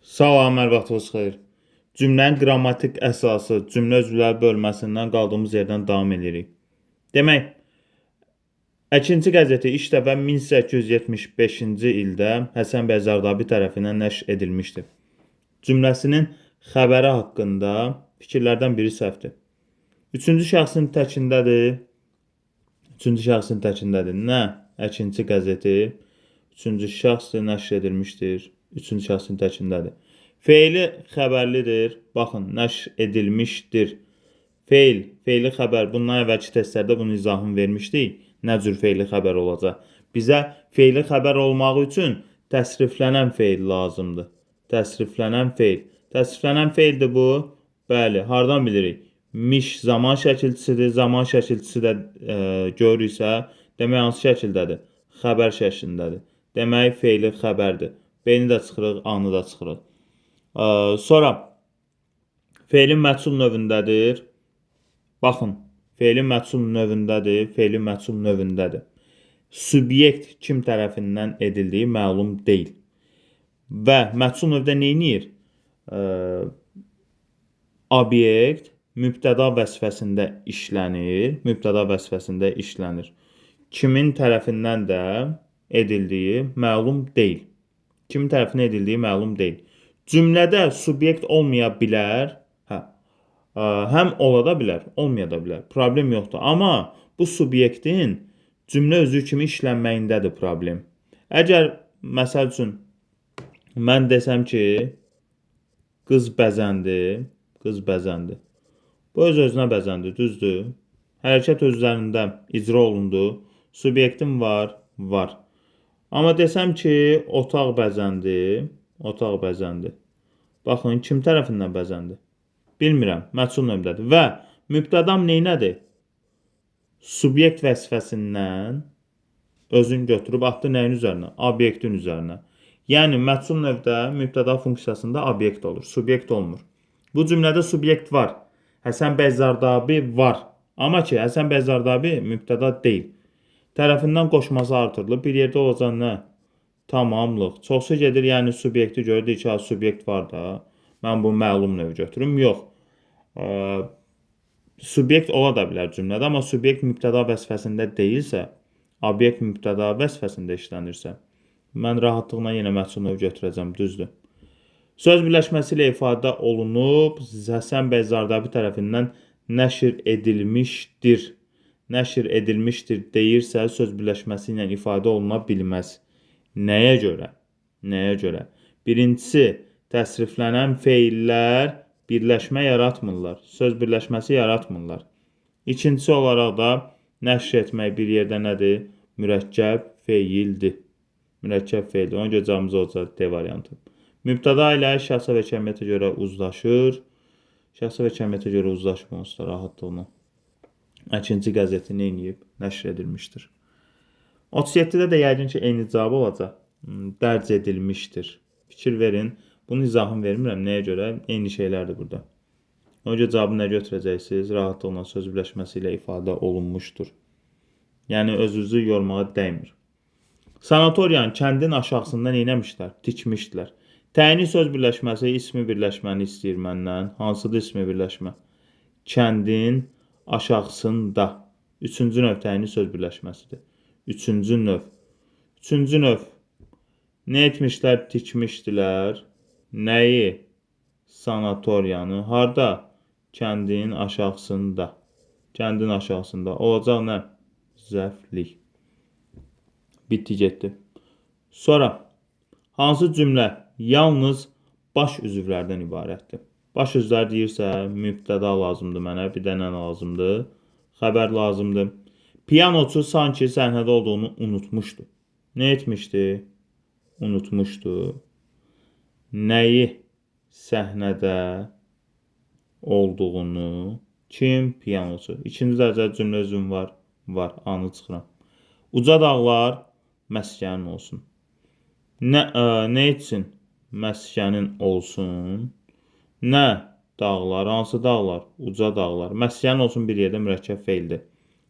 Salam, hər vaxtınız xeyir. Cümlənin qrammatik əsası cümlə üzvləri bölməsindən qaldığımız yerdən davam edirik. Demək, Əkinçi qəzeti ilk dəfə 1875-ci ildə Həsən bəy Zardabi tərəfindən nəşr edilmişdir. Cümləsinin xəbəri haqqında fikirlərdən biri səhvdir. Üçüncü şəxsin təkindədir. Üçüncü şəxsin təkindədir. Nə? Əkinçi qəzeti üçüncü şəxslə nəşr edilmişdir. Üçüncü şəxsin təkindədir. Feili xəbərlidir. Baxın, nəşr edilmişdir. Feili xəbər. Bundan əvvəlki testlərdə bunun izahını vermişdik. Nə cür feili xəbər olacaq? Bizə feili xəbər olmağı üçün təsriflənən feil lazımdır. Təsriflənən feil. Təsriflənən feildir bu. Bəli, hardan bilirik? Miş zaman şəkilçisidir. Zaman şəkilçisi də görürüksə, demək hansı şəkildədir? Xəbər şəklindədir. Demək feili xəbərdir. B-ni də çıxırıq, A-nı da çıxırıq. Sonra feilin məhsul növündədir. Baxın, feilin məhsul növündədir. Feilin məhsul növündədir. Subyekt kim tərəfindən edildiyi məlum deyil. Və məhsul növdə nə edir? Obyekt mübtəda vəzifəsində işlənir. Mübtəda vəzifəsində işlənir. Kimin tərəfindən də edildiyi məlum deyil. Kimin tərəfindən edildiyi məlum deyil. Cümlədə subyekt olmaya bilər. Həm ola da bilər, olmaya da bilər. Problem yoxdur. Amma bu subyektin cümlə özü kimi işlənməyindədir problem. Əgər, məsəl üçün, mən desəm ki, qız bəzəndi, qız bəzəndi. Bu öz-özünə bəzəndi, düzdür. Hərəkət öz üzərində icra olundu. Subyektim var, var. Amma desəm ki, otaq bəzəndi, otaq bəzəndi. Baxın, kim tərəfindən bəzəndi? Bilmirəm, məhsul növdədir. Və mübtədam neynədir? Subyekt vəzifəsindən özün götürüb atdı nəyin üzərinə? Obyektin üzərinə. Yəni, məhsul növdə mübtəda funksiyasında obyekt olur, subyekt olmur. Bu cümlədə subyekt var. Həsən bəy Zardabi var. Amma ki, Həsən bəy Zardabi mübtəda deyil. Tərəfindən qoşması artırılıb. Bir yerdə olacaq nə? Tamamlıq. Çoxsu gedir, yəni subyekti görür ki, subyekt var da. Mən bu məlum növü götürüm. Yox. Subyekt ola da bilər cümlədə, amma subyekt mübtəda vəzifəsində deyilsə, obyekt mübtəda vəzifəsində işlənirsə, mən rahatlıqla yenə məhsul növü götürəcəm, düzdür. Söz birləşməsi ilə ifadə olunub, Həsən bəy Zardabi tərəfindən nəşr edilmişdir. Nəşr edilmişdir deyirsə, söz birləşməsi ilə ifadə oluna bilməz. Nəyə görə? Nəyə görə? Birincisi, təsriflənən feillər birləşmə yaratmırlar. Söz birləşməsi yaratmırlar. İkincisi olaraq da nəşr etmək bir yerdə nədir? Mürəkkəb feildir. Mürəkkəb feildir. Ona görə cavabımız olacaq D variantı. Mübtəda ilə şəxsə və kəmiyyətə görə uzlaşır. Şəxsə və kəmiyyətə görə uzlaşmamızda rahatlıqla. Əkinçi qəzeti nə edib? Nəşr edilmişdir. 37-də də yəqin ki, eyni cavab olacaq. Dərc edilmişdir. Fikir verin. Bunun izahını vermirəm. Nəyə görə? Eyni şeylərdir burada. Ona görə cavabı nə götürəcəksiniz? Rahatlıqla söz birləşməsi ilə ifadə olunmuşdur. Yəni, özünüzü yormağa dəymir. Sanatoriyanın kəndin aşağısında neynəmişlər? Tikmişdilər. Təyini söz birləşməsi ismi birləşməni istəyir məndən. Hansıdır ismi birləşmə? Kəndin aşağısında. Üçüncü növ təyini söz birləşməsidir. Üçüncü növ. Üçüncü növ. Nə etmişlər? Tikmişdilər. Nəyi? Sanatoriyanı. Harda? Kəndin aşağısında. Kəndin aşağısında. Olacaq nə? Zəflik. Bitdi, getdi. Sonra, hansı cümlə yalnız baş üzvlərdən ibarətdir? Baş üzvlər deyirsə, mübtəda lazımdır mənə, bir də nə lazımdır? Xəbər lazımdır. Piyanoçu sanki səhnədə olduğunu unutmuşdu. Nə etmişdi? Unutmuşdu. Nəyi səhnədə olduğunu? Kim? Piyanoçu. İkinci dərəcəli cümlə özüm var. Var. Anı çıxıram. Uca dağlar məskənin olsun. Nə etsin? Məskənin olsun. Nə? Dağlar. Hansı dağlar? Uca dağlar. Məskənin olsun bir yerdə mürəkkəb feildir.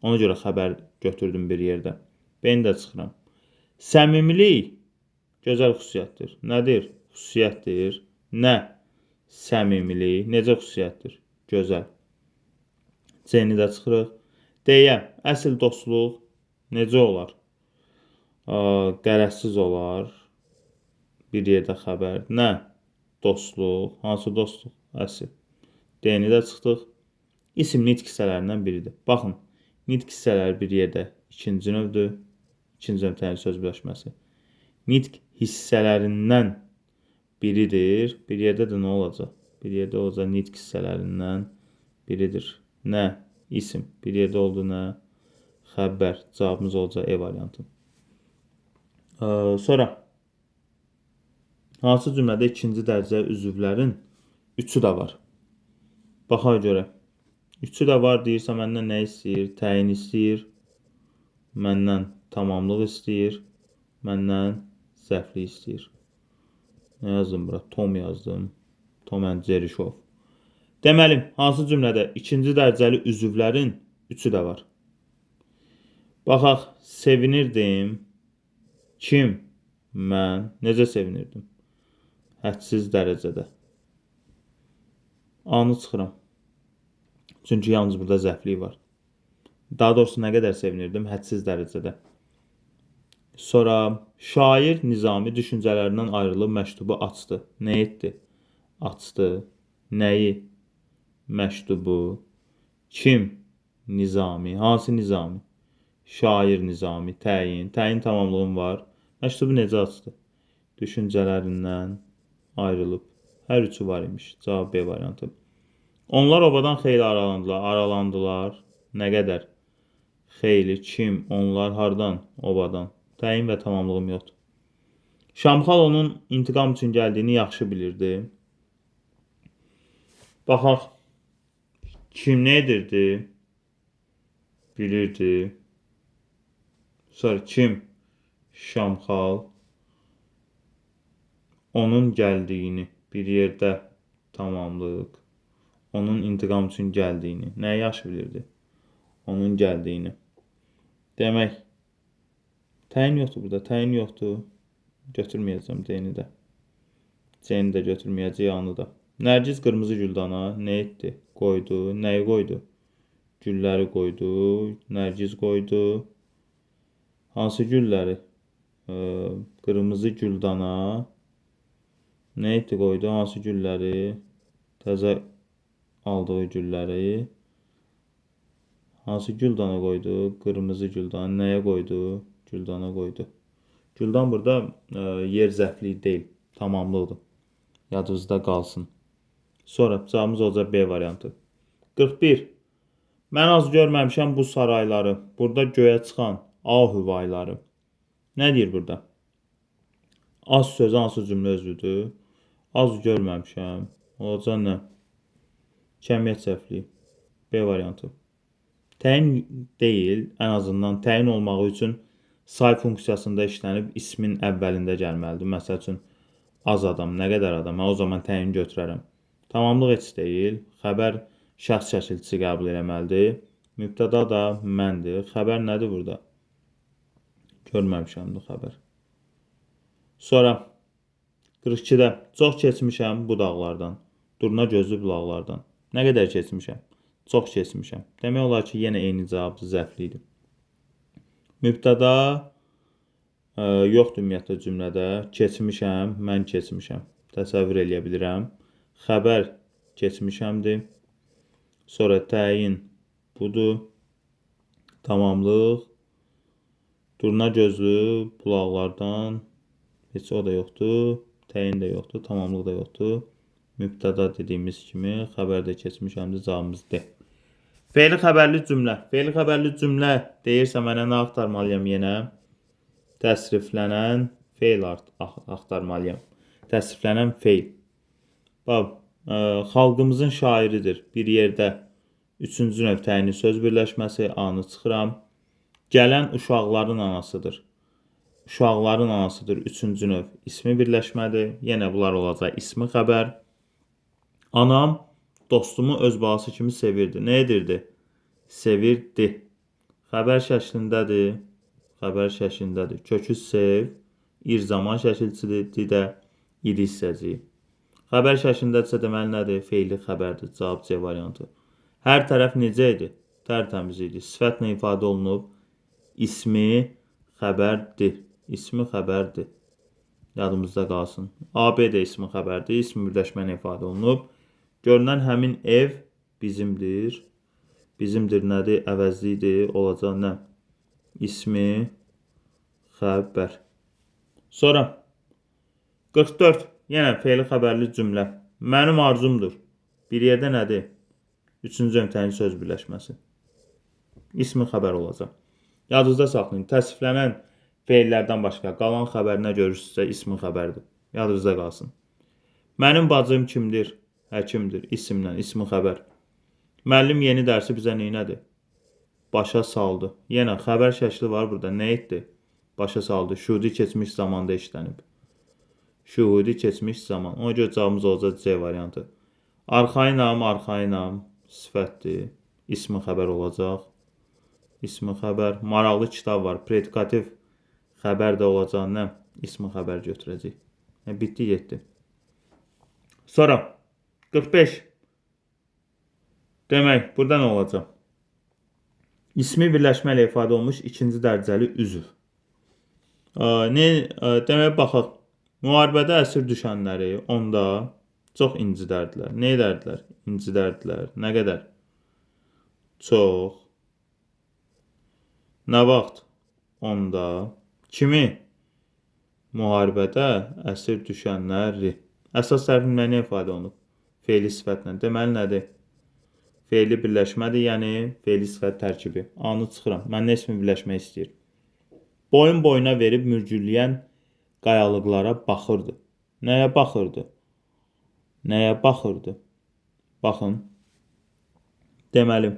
Ona görə xəbər götürdüm bir yerdə. Beni də çıxıram. Səmimilik gözəl xüsusiyyətdir. Nədir? Xüsusiyyətdir. Nə? Səmimilik. Necə xüsusiyyətdir? Gözəl. C-ni də çıxırıq. D-yə əsl dostluq necə olar? Qərəzsiz olar. Bir yerdə xəbər. Nə? Dostluq. Hansı dostluq? Əsl. D-ni də çıxdıq. İsim nitq hissələrindən biridir. Baxın, nitq hissələri bir yerdə ikinci növdür. İkinci növ təyin söz birləşməsi. Nitq hissələrindən biridir. Bir yerdə də nə olacaq? Bir yerdə olacaq nitq hissələrindən biridir. Nə? İsim. Bir yerdə oldu nə? Xəbər. Cavabımız olacaq E variantı. Sonra hansı cümlədə ikinci dərəcə üzvlərin üçü də var? Baxaq görə. Üçü də var deyirsə məndən nə istəyir? Təyin istəyir. Məndən tamamlıq istəyir. Məndən zəflik istəyir. Nə yazdım bura? Tom yazdım. Tom and Jerry Show. Deməli, hansı cümlədə ikinci dərəcəli üzvlərin üçü də var? Baxaq, sevinirdim. Kim? Mən. Necə sevinirdim? Hədsiz dərəcədə. A-nı çıxıram. Çünki yalnız burada zəflik var. Daha doğrusu nə qədər sevinirdim? Hədsiz dərəcədə. Sonra şair Nizami düşüncələrindən ayrılıb məktubu açdı. Nə etdi? Açdı. Nəyi? Məktubu. Kim? Nizami. Hansı Nizami? Şair Nizami. Təyin. Təyin tamamlığım var. Məktubu necə açdı? Düşüncələrindən ayrılıb. Hər üçü var imiş. Cavab B variantı. Onlar obadan xeyli aralandılar. Aralandılar. Nə qədər? Xeyli. Kim? Onlar hardan? Obadan. Təyin və tamamlığım yoxdur. Şamxal onun intiqam üçün gəldiyini yaxşı bilirdi. Baxaq. Kim nə edirdi? Bilirdi. Sonra kim? Şamxal onun gəldiyini bir yerdə tamamlıq. Onun intiqam üçün gəldiyini. Nəyi yaxşı bilirdi? Onun gəldiyini. Demək, təyin yoxdur burada. Təyin yoxdur. Götürməyəcəm D-ni də. C-ni də götürməyəcək, A-nı da. Nərgiz qırmızı güldana nə etdi? Qoydu. Nəyi qoydu? Gülləri qoydu. Nərgiz qoydu. Hansı gülləri? Qırmızı güldana nə etdi? Qoydu. Hansı gülləri? Təzə aldığı gülləri. Hansı güldana qoydu? Qırmızı güldana. Nəyə qoydu? Güldana qoydu. Güldan burada yer zəfliyi deyil. Tamamlıqdır. Yadınızda qalsın. Sonra cavabımız olacaq B variantı. 41. Mən az görməmişəm bu sarayları. Burada göyə çıxan ahüvayları. Nə deyir burada? Az sözü hansı cümlə özüdür? Az görməmişəm. Olacaq nə? Kəmiyyət zəfliyi. B variantı. Təyin deyil, ən azından təyin olmağı üçün say funksiyasında işlənib ismin əvvəlində gəlməlidir. Məsəl üçün, az adam, nə qədər adam? O zaman təyin götürərəm. Tamamlıq heç deyil. Xəbər şəxs şəkilçisi qəbul eləməlidir. Mübtəda da məndir. Xəbər nədir burada? Görməmişəmdir xəbər. Sonra 42-də çox keçmişəm bu dağlardan. Durna gözlü bulaqlardan. Nə qədər keçmişəm? Çox keçmişəm. Demək olar ki, yenə eyni cavabdır, zəflidir. Mübtəda yoxdur ümumiyyətlə cümlədə. Keçmişəm, mən keçmişəm. Təsəvvür eləyə bilirəm. Xəbər keçmişəmdir. Sonra təyin budur. Tamamlıq. Durna gözlü bulaqlardan. Heç o da yoxdur. Təyin də yoxdur. Tamamlıq da yoxdur. Mübtəda dediyimiz kimi xəbərdə keçmişəmdir. Cavabımız D. Fe'li xəbərli cümlə. Fe'li xəbərli cümlə deyirsə mənə nə axtarmalıyam yenə? Təsriflənən fe'l axtarmalıyam. Təsriflənən fe'l. Bax, xalqımızın şairidir. Bir yerdə üçüncü növ təyini söz birləşməsi, A-nı çıxıram. Gələn uşaqların anasıdır. Uşaqların anasıdır. Üçüncü növ ismi birləşmədir. Yenə bunlar olacaq ismi xəbər. Anam dostumu öz balası kimi sevirdi. Nə edirdi? Sevirdi. Xəbər şəklindədir. Xəbər şəklindədir. Kökü sev. İr zaman şəkilçidir. Didə id hissəci. Xəbər şəklindədirsə deməli nədir? Fe'li xəbərdir. Cavab C variantı. Hər tərəf necə idi? Tərtəmiz idi. Sifətlə ifadə olunub. İsmi xəbərdir. İsmi xəbərdir. Yadımızda qalsın. AB də ismi xəbərdir. İsmi birləşmə ilə ifadə olunub. Görünən həmin ev bizimdir. Bizimdir nədir? Əvəzlidir. Olacaq nə? İsmi xəbər. Sonra 44. Yenə fe'li xəbərli cümlə. Mənim arzumdur. Bir yerdə nədir? Üçüncü ömtəyin söz birləşməsi. İsmi xəbər olacaq. Yadınızda saxlayın. Təsviflənən fe'llərdən başqa qalan xəbər nə görürsünüzsə ismi xəbərdir. Yadınızda qalsın. Mənim bacım kimdir? Həkimdir. İsimlə, ismi xəbər. Müəllim yeni dərsi bizə neynədir? Başa saldı. Yenə xəbər şəkli var burada. Nə etdi? Başa saldı. Şuhudi keçmiş zamanda işlənib. Şuhudi keçmiş zaman. Ona görə cavabımız olacaq C variantı. Arxayınam sifətdir. İsmi xəbər olacaq. İsmi xəbər. Maraqlı kitab var. Predikativ xəbər də olacaq nə? İsmi xəbər götürəcək. Bitdi, getdi. Sonra 45. Demək, burada nə olacaq? İsmi birləşmə ilə ifadə olmuş ikinci dərəcəli üzv. Demək, baxaq. Müharibədə əsir düşənləri onda çox incidərdilər. Nə edərdilər? İncidərdilər. Nə qədər? Çox. Nə vaxt? Onda. Kimi? Müharibədə əsir düşənləri. Əsas tərkiblə nə ifadə olunub? Fe'li sifətlə. Deməli nədir? Fe'li birləşmədir, yəni fe'li sifət tərkibi. Anı çıxıram. Mən nə ismi birləşmək istəyir? Boyun boyuna verib mürgüləyən qayalıqlara baxırdı. Nəyə baxırdı? Nəyə baxırdı? Baxın. Deməli,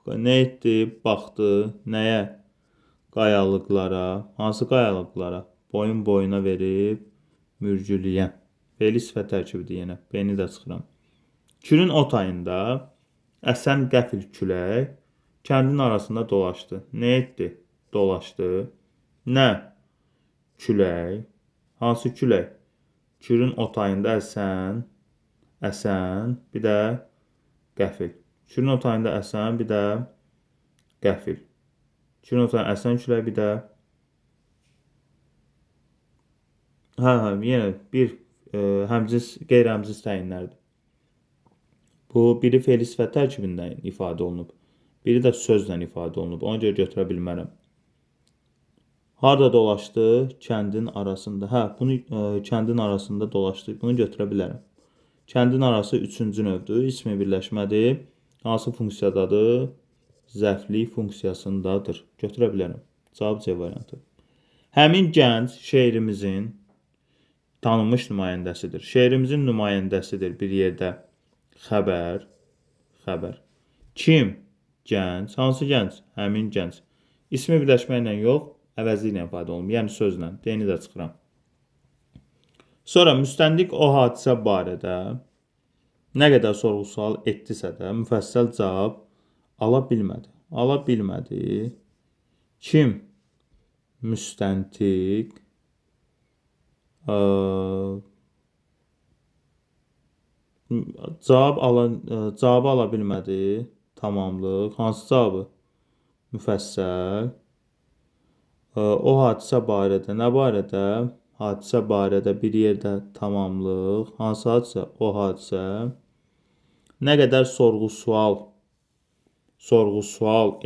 nə etdi? Baxdı. Nəyə? Qayalıqlara. Hansı qayalıqlara? Boyun boyuna verib mürgüləyən. Fe'li sifət tərkibidir yenə. Beni də çıxıram. Kürün ot ayında əsən qəfil külək kəndin arasında dolaşdı. Nə etdi? Dolaşdı. Nə? Külək. Hansı külək? Kürün ot ayında əsən, bir də qəfil. Kürün ot ayında əsən, bir də qəfil. Kürün ot ayında əsən külək, bir də yenə bir həmciz, qeyri-həmciz təyinlərdir. Bu, biri fe'li sifət tərkibindən ifadə olunub, biri də sözlə ifadə olunub. Ona görə götürə bilmərəm. Harada dolaşdı? Kəndin arasında. Bunu kəndin arasında dolaşdı. Bunu götürə bilərəm. Kəndin arası üçüncü növdür. İsmi birləşmədir. Hansı funksiyadadır? Zərflik funksiyasındadır. Götürə bilərəm. Cavab C variantı. Həmin gənc şeirimizin tanınmış nümayəndəsidir. Şeirimizin nümayəndəsidir bir yerdə. Xəbər. Kim? Gənc. Hansı gənc? Həmin gənc. İsmi birləşməklə yox, əvəzli ilə ifadə olunub. Yəni sözlə. Deyini də çıxıram. Sonra müstəntiq o hadisə barədə nə qədər sorğu-sual etdisə də müfəssəl cavab ala bilmədi. Kim? Müstəntiq cavabı ala bilmədi. Tamamlıq. Hansı cavabı? Müfəssəl. O hadisə barədə. Nə barədə? Hadisə barədə bir yerdə tamamlıq. Hansı hadisə? O hadisə. Nə qədər sorğu-sual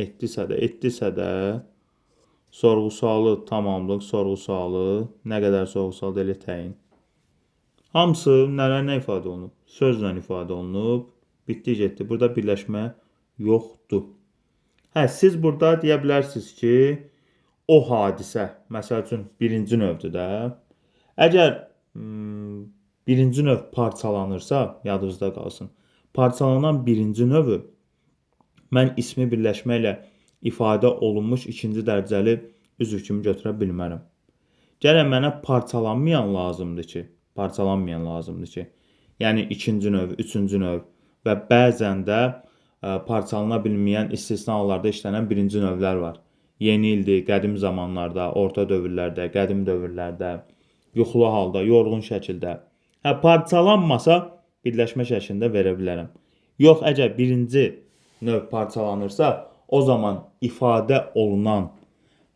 etdisə də sorğu-sualı tamamlıq, sorğu-sualı nə qədər sorğu-sual elə təyin. Hamısı nə ifadə olunub? Sözlə ifadə olunub. Bitdi, getdi. Burada birləşmə yoxdur. Siz burada deyə bilərsiniz ki, o hadisə, məsəl üçün birinci növdür də. Əgər birinci növ parçalanırsa, yadınızda qalsın. Parçalanan birinci növü mən ismi birləşməklə ifadə olunmuş ikinci dərəcəli üzv kimi götürə bilmərəm. Gərək mənə parçalanmayan lazımdır ki, yəni ikinci növ, üçüncü növ və bəzən də parçalana bilməyən istisna hallarda işlənən birinci növlər var. Yeni ildir, qədim zamanlarda, orta dövrlərdə, qədim dövrlərdə, yuxulu halda, yorğun şəkildə. Parçalanmasa birləşmə şəklində verə bilərəm. Yox, əgər birinci növ parçalanırsa, o zaman ifadə olunan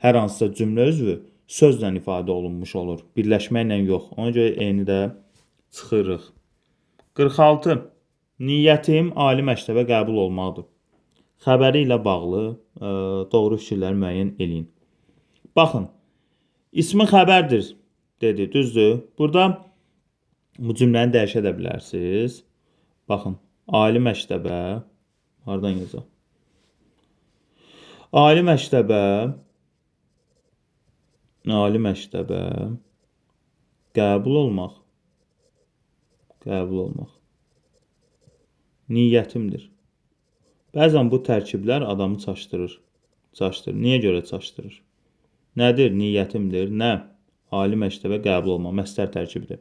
hər hansısa cümlə üzvü sözlə ifadə olunmuş olur. Birləşməklə yox. Ona görə eyni də çıxırıq. 46. Niyyətim ali məktəbə qəbul olmaqdır. Xəbəri ilə bağlı doğru fikirləri müəyyən eləyin. Baxın, ismi xəbərdir dedi, düzdür? Burada bu cümləni dəyişə də bilərsiniz. Baxın, ali məktəbə, hardan yazaq? Ali məktəbə qəbul olmaq. Niyyətimdir. Bəzən bu tərkiblər adamı çaşdırır. Niyə görə çaşdırır? Nədir? Niyyətimdir. Nə? Ali məktəbə qəbul olmaq. Məstər tərkibidir.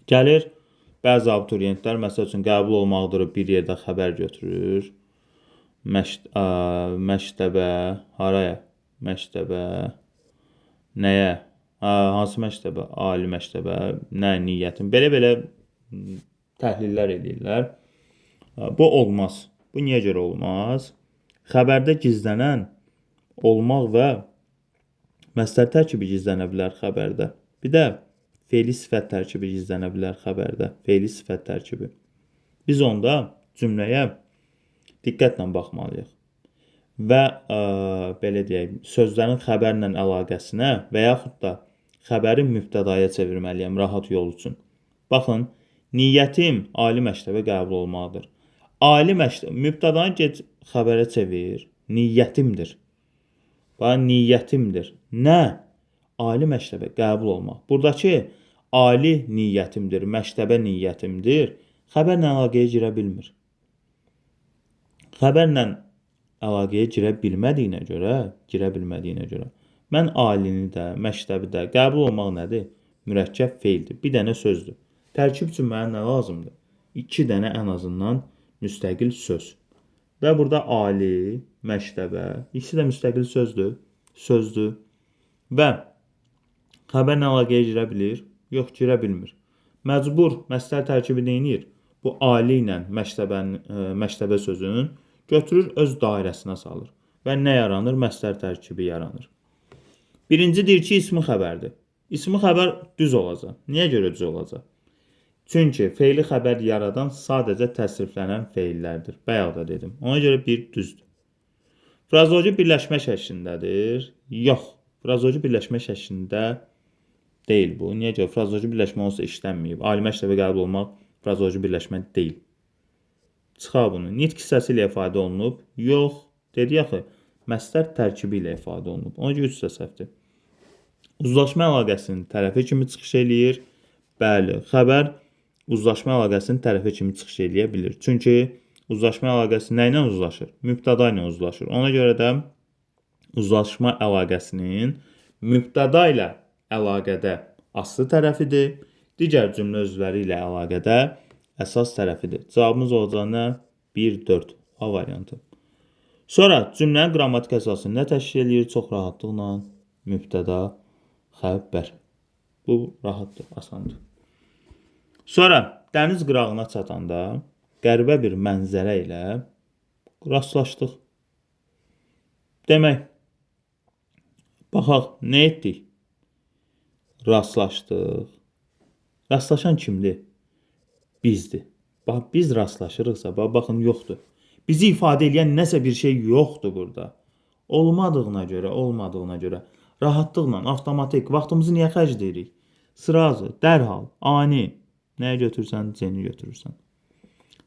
Gəlir, bəzi abituriyentlər, məsəl üçün, qəbul olmaqdır bir yerdə xəbər götürür. Məktəbə, haraya? Məktəbə, nəyə? Hansı məktəbə? Ali məktəbə, nə niyyətim? Belə təhlillər edirlər. Bu olmaz. Bu niyə görə olmaz? Xəbərdə gizlənən olmaq və məstər tərkibi gizlənə bilər xəbərdə. Bir də fe'li sifət tərkibi gizlənə bilər xəbərdə. Fe'li sifət tərkibi. Biz onda cümləyə diqqətlə baxmalıyıq. Və belə deyək, sözlərin xəbərlə əlaqəsinə və yaxud da xəbəri mübtədaya çevirməliyəm rahat yol üçün. Baxın, niyyətim ali məktəbə qəbul olmaqdır. Ali məktəb, mübtədanı get xəbərə çevir. Niyyətimdir. Bax, niyyətimdir. Nə? Ali məktəbə qəbul olmaq. Buradakı ali niyyətimdir, məktəbə niyyətimdir. Xəbərlə əlaqəyə girə bilmir. Xəbərlə əlaqəyə girə bilmədiyinə görə, mən alini də, məktəbi də, qəbul olmaq nədir? Mürəkkəb feildir. Bir dənə sözdür. Tərkib üçün mənə nə lazımdır? 2 dənə ən azından müstəqil söz. Və burada ali, məktəbə, ikisi də müstəqil sözdür. Və xəbərlə əlaqəyə girə bilir? Yox, girə bilmir. Məcbur məstər tərkibi neyinir? Bu ali ilə məktəbə sözünün götürür, öz dairəsinə salır. Və nə yaranır? Məstər tərkibi yaranır. Birinci deyir ki, ismi xəbərdir. İsmi xəbər düz olacaq. Niyə görə düz olacaq? Çünki fe'li xəbər yaradan sadəcə təsriflənən feillərdir. Bayaq da dedim. Ona görə bir düzdür. Frazoloji birləşmə şəklindədir. Yox, frazoloji birləşmə şəklində deyil bu. Niyə görə? Frazoloji birləşmə olsa işlənməyib. Ali məktəbə qəbul olmaq frazoloji birləşmə deyil. Çıxar bunu. Nitq hissəsi ilə ifadə olunub. Yox, dedi yaxı, məstər tərkibi ilə ifadə olunub. Ona görə üstə səhvdir. Uzlaşma əlaqəsinin tərəfi kimi çıxış eləyir. Bəli, xəbər uzlaşma əlaqəsinin tərəfi kimi çıxış eləyə bilir. Çünki uzlaşma əlaqəsi nə ilə uzlaşır? Mübtəda ilə uzlaşır. Ona görə də uzlaşma əlaqəsinin mübtəda ilə əlaqədə aslı tərəfidir, digər cümlə üzvləri ilə əlaqədə əsas tərəfidir. Cavabımız olacaq nə? 1, 4. A variantı. Sonra cümlənin qrammatik əsasını nə təşkil edir? Çox rahatlıqla mübtəda, xəbər. Bu rahatdır, asandır. Sonra dəniz qırağına çatanda qəribə bir mənzərə ilə rastlaşdıq. Demək, baxaq, nə etdik? Rastlaşdıq. Rastlaşan kimdir? Bizdir. Bax, biz rastlaşırıqsa, baxın, yoxdur. Bizi ifadə edən nəsə bir şey yoxdur burada. Olmadığına görə rahatlıqla, avtomatik vaxtımızı niyə xərcləyirik? Sırazı, dərhal, ani. Nəyə götürürsən, C-ni götürürsən.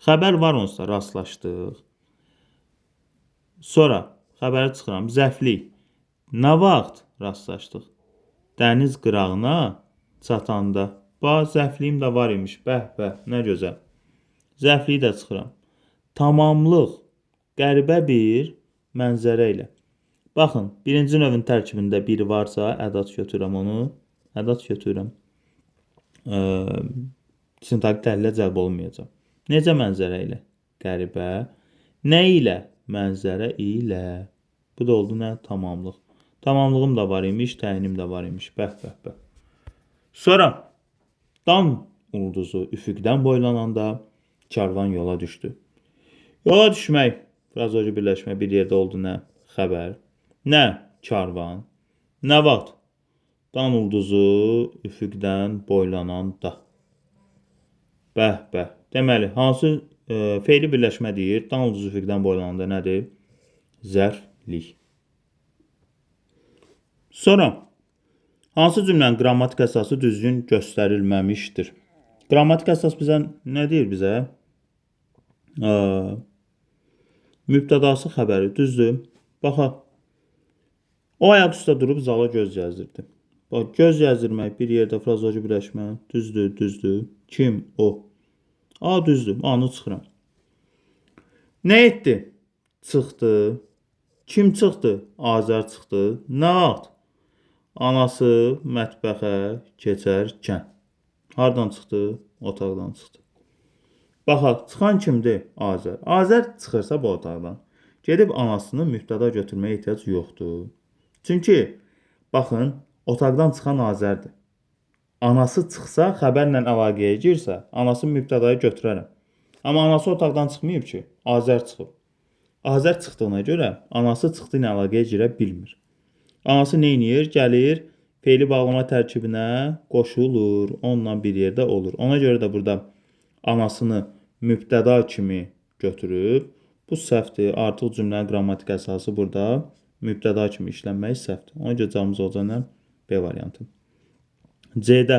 Xəbər var onsa rastlaşdıq. Sonra xəbəri çıxıram. Zəflik. Nə vaxt rastlaşdıq? Dəniz qırağına çatanda. Bax, zəfliyim də var imiş. Bəh, nə gözəl. Zəfliyi də çıxıram. Tamamlıq. Qəribə bir mənzərə ilə. Baxın, birinci növün tərkibində biri varsa, ədat götürürəm onu. Ədat götürürəm. Sintaqi təhlilə cəlb olmayacaq. Necə mənzərə ilə? Qəribə. Nə ilə? Mənzərə ilə. Bu da oldu nə? Tamamlıq. Tamamlığım da var imiş, təyinim də var imiş. Bəh. Sonra dan ulduzu üfüqdən boylananda karvan yola düşdü. Yola düşmək, frazoji birləşmə bir yerdə oldu nə? Xəbər. Nə? Karvan. Nə vaxt? Dan ulduzu üfüqdən boylananda. Bəh. Deməli, hansı fe'li birləşmə deyir? Dan ulduzu üfüqdən boylananda nədir? Zərflik. Sonra, hansı cümlənin qrammatik əsası düzgün göstərilməmişdir? Qrammatik əsas bizə nə deyir bizə? Mübtədası xəbəri, düzdür. Baxaq. O ayaq üstə durub zala göz gəzdirdi. Bax, göz gəzdirmək bir yerdə frazoji birləşmə, düzdür. Kim? O. Düzdür, anı çıxıram. Nə etdi? Çıxdı. Kim çıxdı? Azər çıxdı. Nə vaxt? Anası mətbəxə keçərkən. Hardan çıxdı? Otaqdan çıxdı. Baxaq, çıxan kimdir? Azər. Azər çıxırsa bu otaqdan. Gedib anasını mübtəda götürməyə ehtiyac yoxdur. Çünki, baxın, otaqdan çıxan Azərdir. Anası çıxsa, xəbərlə əlaqəyə girsə, anası mübtədayı götürərəm. Amma anası otaqdan çıxmayıb ki, Azər çıxıb. Azər çıxdığına görə anası çıxdığı ilə əlaqəyə girə bilmir. Anası neyniyir? Gəlir, fe'li bağlama tərkibinə qoşulur, onunla bir yerdə olur. Ona görə də burada anasını mübtəda kimi götürüb, bu səhvdir. Artıq cümlənin qrammatik əsası burada mübtəda kimi işlənmək səhvdir. Ona görə cavabımız olacaq nə? B variantı. C-də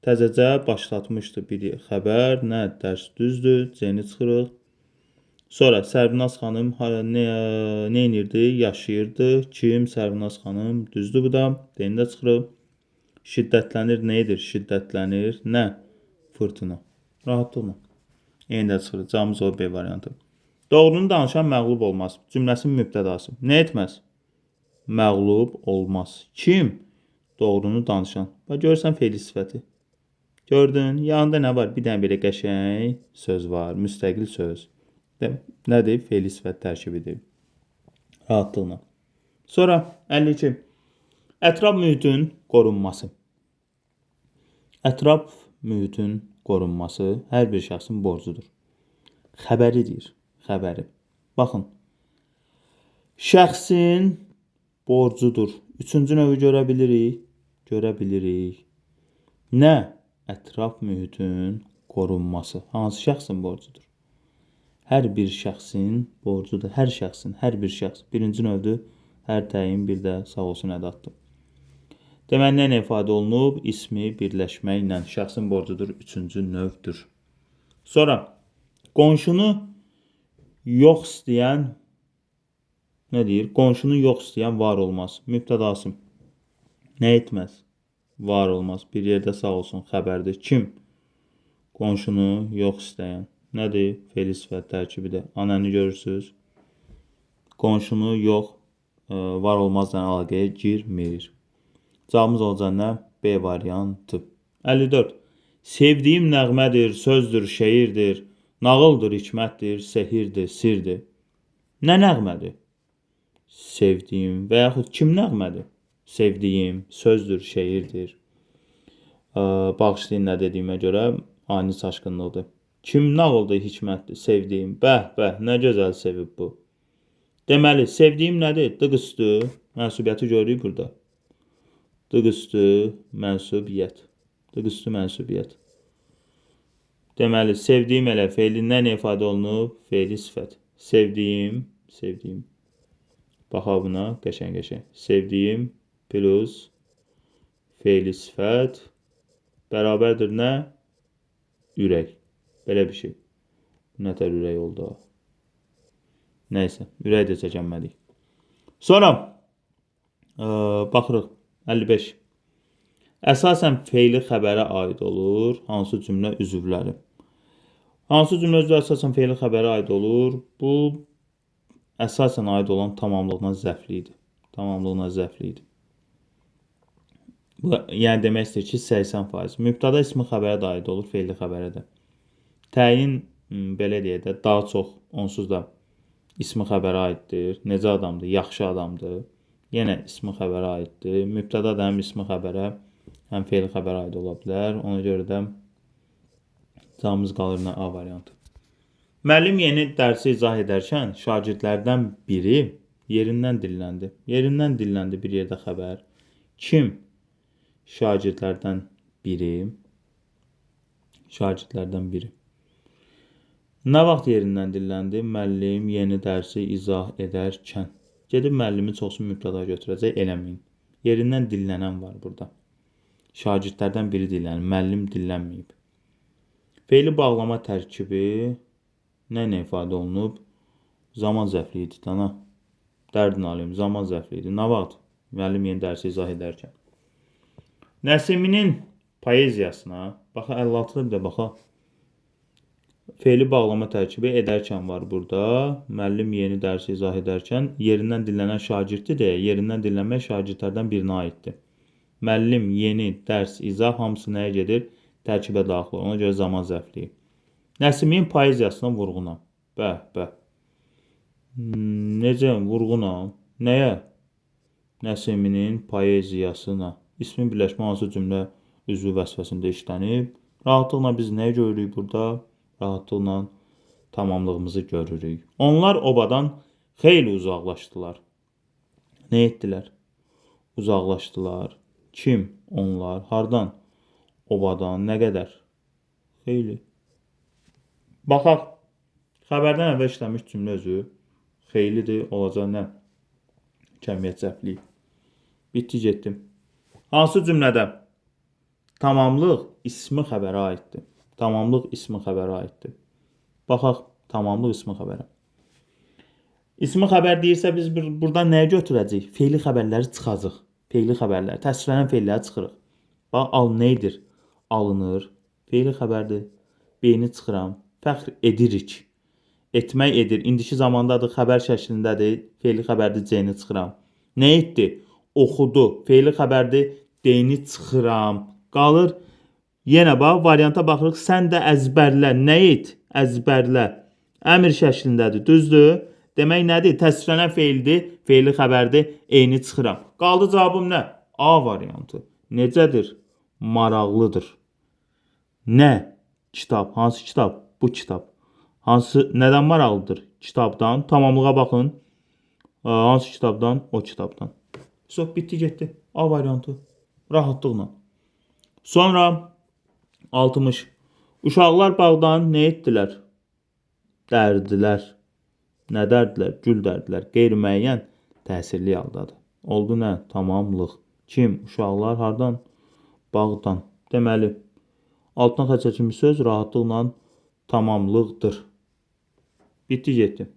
təzəcə başlatmışdı bir xəbər, nə dərs düzdür, C-ni çıxırıq. Sonra Sərvinaz xanım nə edirdi? Yaşayırdı. Kim? Sərvinaz xanım. Düzdür bu da. D-ni də çıxırıq. Şiddətlənir nə edir? Şiddətlənir nə? Fırtına. Rahatlıqla. E-ni də çıxırıq. Cavabımız o B variantı. Doğrunu danışan məğlub olmaz. Cümləsinin mübtədası. Nə etməz? Məğlub olmaz. Kim? Doğrunu danışan. Bax, görürsən fe'li sifəti. Gördün? Yanında nə var? Bir dənə belə qəşəng söz var. Müstəqil söz. Nədir? Fe'li sifət tərkibidir. Rahatlıqla. Sonra 52. Ətraf mühitin qorunması. Ətraf mühitin qorunması hər bir şəxsin borcudur. Xəbəri deyir. Xəbəri. Baxın. Şəxsin borcudur. Üçüncü növü görə bilirik. Görə bilirik. Nə? Ətraf mühitin qorunması. Hansı şəxsin borcudur? Hər bir şəxsin borcudur. Hər şəxsin, hər bir şəxs. Birinci növdür. Hər təyin bir də sağ olsun ədatdır. Deməli, nə ifadə olunub? İsmi birləşməklə şəxsin borcudur. Üçüncü növdür. Sonra, qonşunu yox istəyən nə deyir? Qonşunu yox istəyən var olmaz. Mübtədası. Nə etməz? Var olmaz. Bir yerdə sağ olsun xəbərdir. Kim? Qonşunu yox istəyən. Nədir? Fe'li sifət tərkibidir. Anəni görürsünüz. Qonşunu yox, var olmazla əlaqəyə girmir. Cavabımız olacaq nə? B variantı. 54. Sevdiyim nəğmədir, sözdür, şeirdir, nağıldır, hikmətdir, sehirdir, sirdir. Nə nəğmədir? Sevdiyim və yaxud kim nəğmədir? Sevdiyim, sözdür, şeirdir. Bağışlayın nə dediyimə görə ani çaşqınlıqdır. Kim nağıldır, hikmətdir, sevdiyim. Bəh, nə gözəl sevib bu. Deməli, sevdiyim nədir? Dıqüstü, mənsubiyyəti görürük burada. Dıqüstü, mənsubiyyət. Dıqüstü, mənsubiyyət. Deməli, sevdiyim elə fe'lindən ifadə olunub, fe'li sifət. Sevdiyim. Baxa buna, qəşəng. Sevdiyim plus fe'li sifət bərabərdir nə? Ürək. Belə bir şey. Nətər ürək oldu? Nəysə, ürək də çəkənmədik. Sonra, baxırıq, 55. Əsasən fe'li xəbərə aid olur. Hansı cümlə üzvləri? Hansı cümlə üzvləri əsasən fe'li xəbərə aid olur? Bu, əsasən aid olan tamamlığına zəflidir. Bu, yəni demək istəyir ki, 80%. Mübtəda ismi xəbərə də aid olur, fe'li xəbərə də. Təyin, belə deyək də, daha çox onsuz da ismi xəbərə aiddir. Necə adamdır? Yaxşı adamdır. Yenə ismi xəbərə aiddir. Mübtəda da həm ismi xəbərə, həm fe'li xəbərə aid ola bilər. Ona görə də Cavabımız qalır nə A variantı. Müəllim yeni dərsi izah edərkən şagirdlərdən biri yerindən dilləndi. Yerindən dilləndi bir yerdə xəbər. Kim? Şagirdlərdən biri. Şagirdlərdən biri. Nə vaxt yerindən dilləndi? Müəllim yeni dərsi izah edərkən. Gedib müəllimi çoxsu mübtəda götürəcək, eləməyin. Yerindən dillənən var burada. Şagirdlərdən biri dillənir, müəllim dillənməyib. Feili bağlama tərkibi nə ilə ifadə olunub? Zaman zərfli idi, dana. Dərdini alayım, zaman zərfli idi. Nə vaxt? Müəllim yeni dərsi izah edərkən. Nəsiminin poeziyasına, baxa 56-da bir də baxa. Feili bağlama tərkibi edərkən var burada. Müəllim yeni dərsi izah edərkən yerindən dinlənən şagirddir deyə, yerindən dinlənmək şagirdlərdən birinə aiddir. Müəllim yeni dərs izah hamısı nəyə gedir? Tərkibə daxil olur. Ona görə zaman zərfliyi. Nəsimin poeziyasına vurğunam. Bəh. Necə vurğunam? Nəyə? Nəsiminin poeziyasına. İsmin birləşmə hansı cümlə üzvü vəzifəsində işlənib? Rahatlıqla biz nə görürük burada? Rahatlıqla tamamlığımızı görürük. Onlar obadan xeyli uzaqlaşdılar. Nə etdilər? Uzaqlaşdılar. Kim? Onlar. Hardan? Obadan. Nə qədər? Xeyli. Baxaq. Xəbərdən əvvəl işləmiş cümlə özü xeylidir. Olacaq nə? Kəmiyyət zərfliyi. Bitdi, getdim. Hansı cümlədə? Tamamlıq ismi xəbərə aiddir. Tamamlıq ismi xəbərə aiddir. Baxaq, tamamlıq ismi xəbərə. İsmi xəbər deyirsə biz burada nəyə götürəcəyik? Feili xəbərləri çıxacaq. Feili xəbərləri, təsvirlənən feilləri çıxırıq. Bax, al nədir? Alınır. Feili xəbərdir. Beyni çıxıram. Fəxr edirik. Etmək edir. İndiki zamandadır, xəbər şəklindədir. Feili xəbərdir, C-ni çıxıram. Nə etdi? Oxudu. Feili xəbərdir, D-ni çıxıram. Qalır. Yenə bax, varianta baxırıq. Sən də əzbərlə. Nə et? Əzbərlə. Əmr şəklindədir. Düzdür? Demək nədir? Təsvirlənən feildir. Feili xəbərdir. Eyni çıxıram. Qaldı cavabım nə? A variantı. Necədir? Maraqlıdır. Nə? Kitab. Hansı kitab? Bu kitab. Hansı? Nədən maraqlıdır? Kitabdan. Tamamlığa baxın. Hansı kitabdan? O kitabdan. Söz bitdi, getdi. A variantı. Rahatlıqla. Sonra 60. Uşaqlar bağdan nə etdilər? Dərdilər. Nə dərdilər? Gül dərdilər. Qeyri-müəyyən təsirli haldadır. Oldu nə? Tamamlıq. Kim? Uşaqlar hardan? Bağdan. Deməli, altdan xətt çəkilmiş söz rahatlıqla tamamlıqdır. Bitdi, getdi.